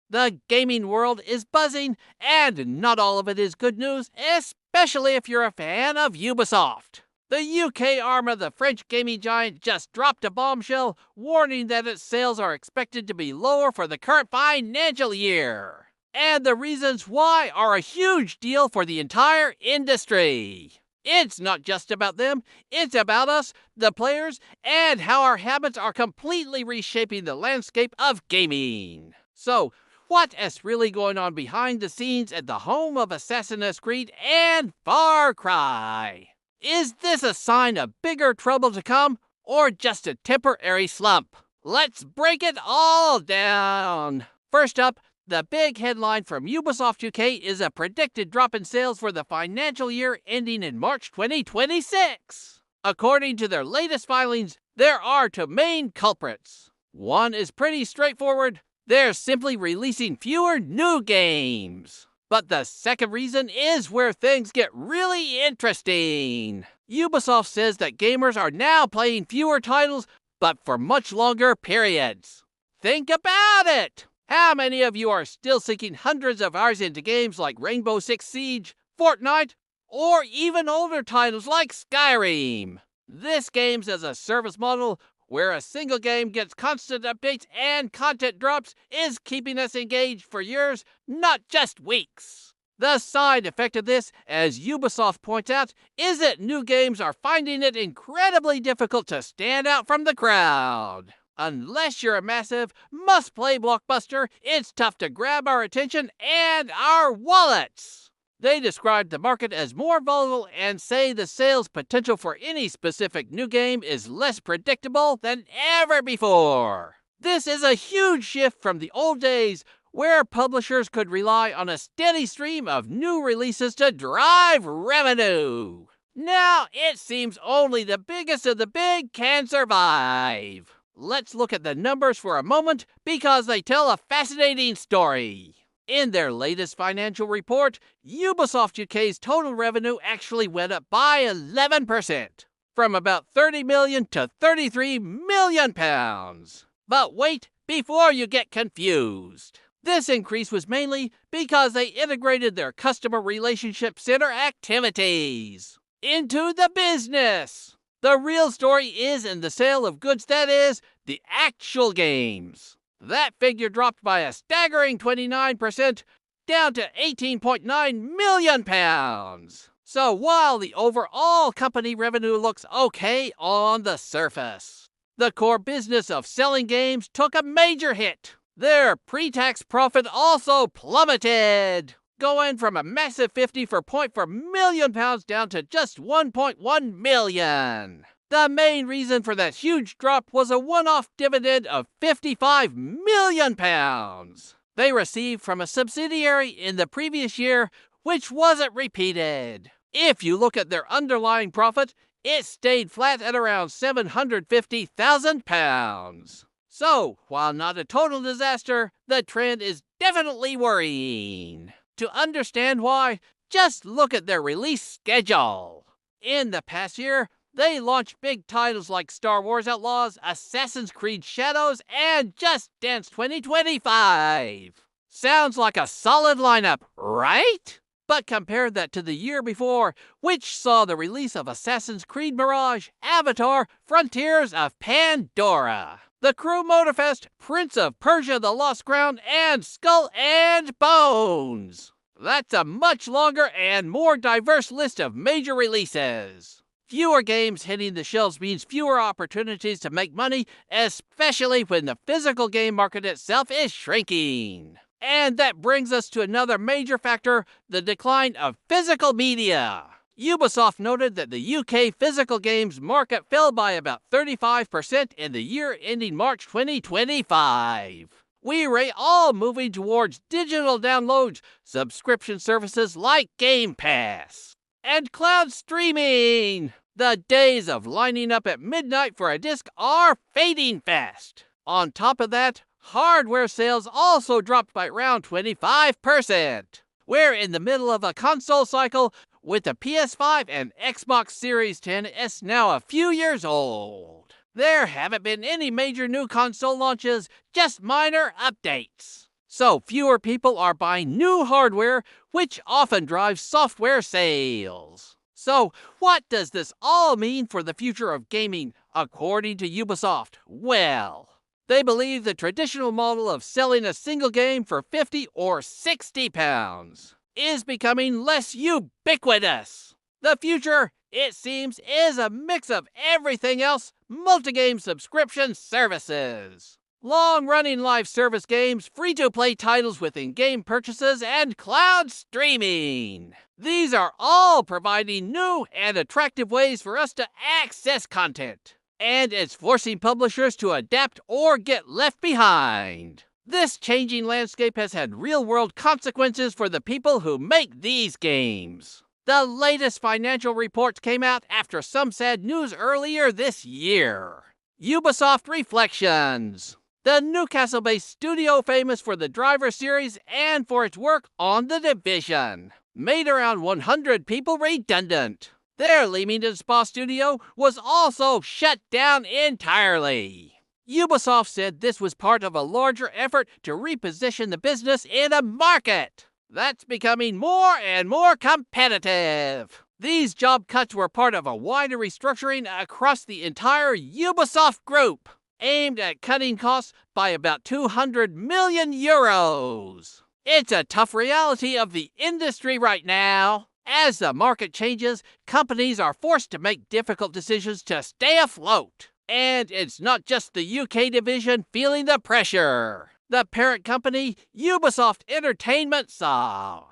The gaming world is buzzing, and not all of it is good news, especially if you're a fan of Ubisoft. The UK arm of the French gaming giant just dropped a bombshell, warning that its sales are expected to be lower for the current financial year. And the reasons why are a huge deal for the entire industry. It's not just about them, it's about us, the players, and how our habits are completely reshaping the landscape of gaming. So, what is really going on behind the scenes at the home of Assassin's Creed and Far Cry? Is this a sign of bigger trouble to come, or just a temporary slump? Let's break it all down. First up, the big headline from Ubisoft UK is a predicted drop in sales for the financial year ending in March 2026. According to their latest filings, there are two main culprits. One is pretty straightforward. They're simply releasing fewer new games. But the second reason is where things get really interesting. Ubisoft says that gamers are now playing fewer titles, but for much longer periods. Think about it! How many of you are still sinking hundreds of hours into games like Rainbow Six Siege, Fortnite, or even older titles like Skyrim? This games as a service model where a single game gets constant updates and content drops is keeping us engaged for years, not just weeks. The side effect of this, as Ubisoft points out, is that new games are finding it incredibly difficult to stand out from the crowd. Unless you're a massive, must-play blockbuster, it's tough to grab our attention and our wallets. They describe the market as more volatile and say the sales potential for any specific new game is less predictable than ever before. This is a huge shift from the old days where publishers could rely on a steady stream of new releases to drive revenue. Now it seems only the biggest of the big can survive. Let's look at the numbers for a moment because they tell a fascinating story. In their latest financial report, Ubisoft UK's total revenue actually went up by 11%, from about 30 million to 33 million pounds. But wait, before you get confused. This increase was mainly because they integrated their customer relationship center activities into the business. The real story is in the sale of goods, that is, the actual games. That figure dropped by a staggering 29%, down to 18.9 million pounds. So while the overall company revenue looks okay on the surface, the core business of selling games took a major hit. Their pre-tax profit also plummeted, going from a massive 54.4 million pounds down to just 1.1 million. The main reason for that huge drop was a one-off dividend of 55 million pounds they received from a subsidiary in the previous year, which wasn't repeated. If you look at their underlying profit, it stayed flat at around 750,000 pounds. So, while not a total disaster, the trend is definitely worrying. To understand why, just look at their release schedule. In the past year, they launched big titles like Star Wars Outlaws, Assassin's Creed Shadows, and Just Dance 2025. Sounds like a solid lineup, right? But compare that to the year before, which saw the release of Assassin's Creed Mirage, Avatar, Frontiers of Pandora, The Crew Motorfest, Prince of Persia The Lost Crown, and Skull and Bones. That's a much longer and more diverse list of major releases. Fewer games hitting the shelves means fewer opportunities to make money, especially when the physical game market itself is shrinking. And that brings us to another major factor, the decline of physical media. Ubisoft noted that the UK physical games market fell by about 35% in the year ending March 2025. We're all moving towards digital downloads, subscription services like Game Pass, and cloud streaming. The days of lining up at midnight for a disc are fading fast. On top of that, hardware sales also dropped by around 25%. We're in the middle of a console cycle, with the PS5 and Xbox Series X now a few years old. There haven't been any major new console launches, just minor updates. So fewer people are buying new hardware, which often drives software sales. So what does this all mean for the future of gaming, according to Ubisoft? Well, they believe the traditional model of selling a single game for 50 or 60 pounds is becoming less ubiquitous. The future, it seems, is a mix of everything else, multi-game subscription services, long-running live service games, free-to-play titles with in-game purchases, and cloud streaming. These are all providing new and attractive ways for us to access content, and it's forcing publishers to adapt or get left behind. This changing landscape has had real-world consequences for the people who make these games. The latest financial reports came out after some sad news earlier this year. Ubisoft Reflections, the Newcastle-based studio famous for the Driver series and for its work on The Division, made around 100 people redundant. Their Leamington Spa studio was also shut down entirely. Ubisoft said this was part of a larger effort to reposition the business in a market that's becoming more and more competitive. These job cuts were part of a wider restructuring across the entire Ubisoft group, aimed at cutting costs by about 200 million euros. It's a tough reality of the industry right now. As the market changes, companies are forced to make difficult decisions to stay afloat. And it's not just the UK division feeling the pressure. The parent company, Ubisoft Entertainment, saw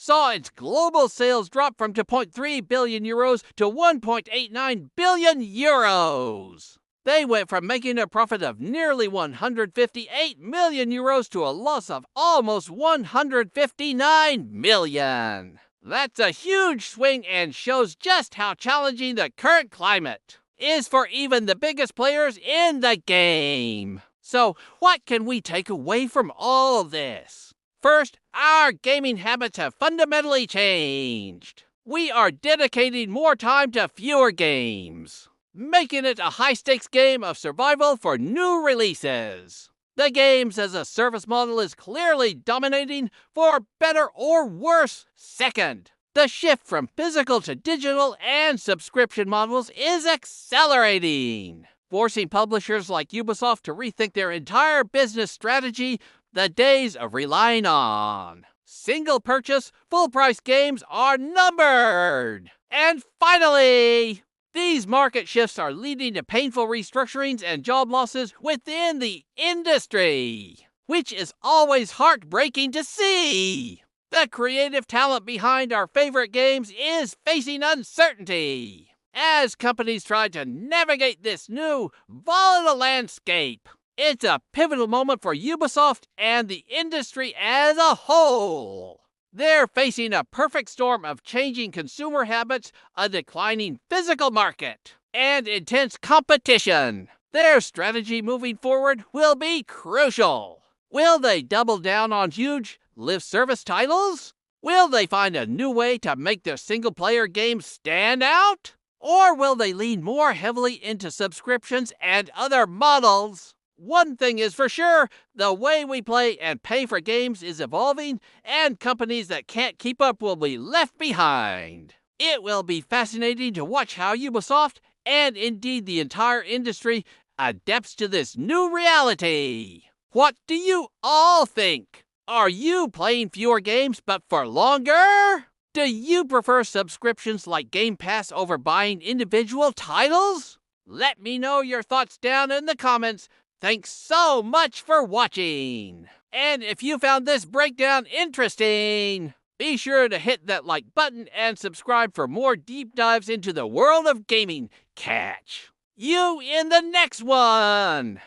its global sales drop from 2.3 billion euros to 1.89 billion euros. They went from making a profit of nearly 158 million euros to a loss of almost 159 million. That's a huge swing and shows just how challenging the current climate is for even the biggest players in the game. So, what can we take away from all of this? First, our gaming habits have fundamentally changed. We are dedicating more time to fewer games, making it a high-stakes game of survival for new releases. The games as a service model is clearly dominating, for better or worse. Second, the shift from physical to digital and subscription models is accelerating, forcing publishers like Ubisoft to rethink their entire business strategy. The days of relying on single purchase, full price games are numbered. And finally, these market shifts are leading to painful restructurings and job losses within the industry, which is always heartbreaking to see. The creative talent behind our favorite games is facing uncertainty as companies try to navigate this new, volatile landscape. It's a pivotal moment for Ubisoft and the industry as a whole. They're facing a perfect storm of changing consumer habits, a declining physical market, and intense competition. Their strategy moving forward will be crucial. Will they double down on huge live service titles? Will they find a new way to make their single-player games stand out? Or will they lean more heavily into subscriptions and other models? One thing is for sure, the way we play and pay for games is evolving, and companies that can't keep up will be left behind. It will be fascinating to watch how Ubisoft, and indeed the entire industry, adapts to this new reality. What do you all think? Are you playing fewer games but for longer? Do you prefer subscriptions like Game Pass over buying individual titles? Let me know your thoughts down in the comments. Thanks so much for watching. And if you found this breakdown interesting, be sure to hit that like button and subscribe for more deep dives into the world of gaming. Catch you in the next one.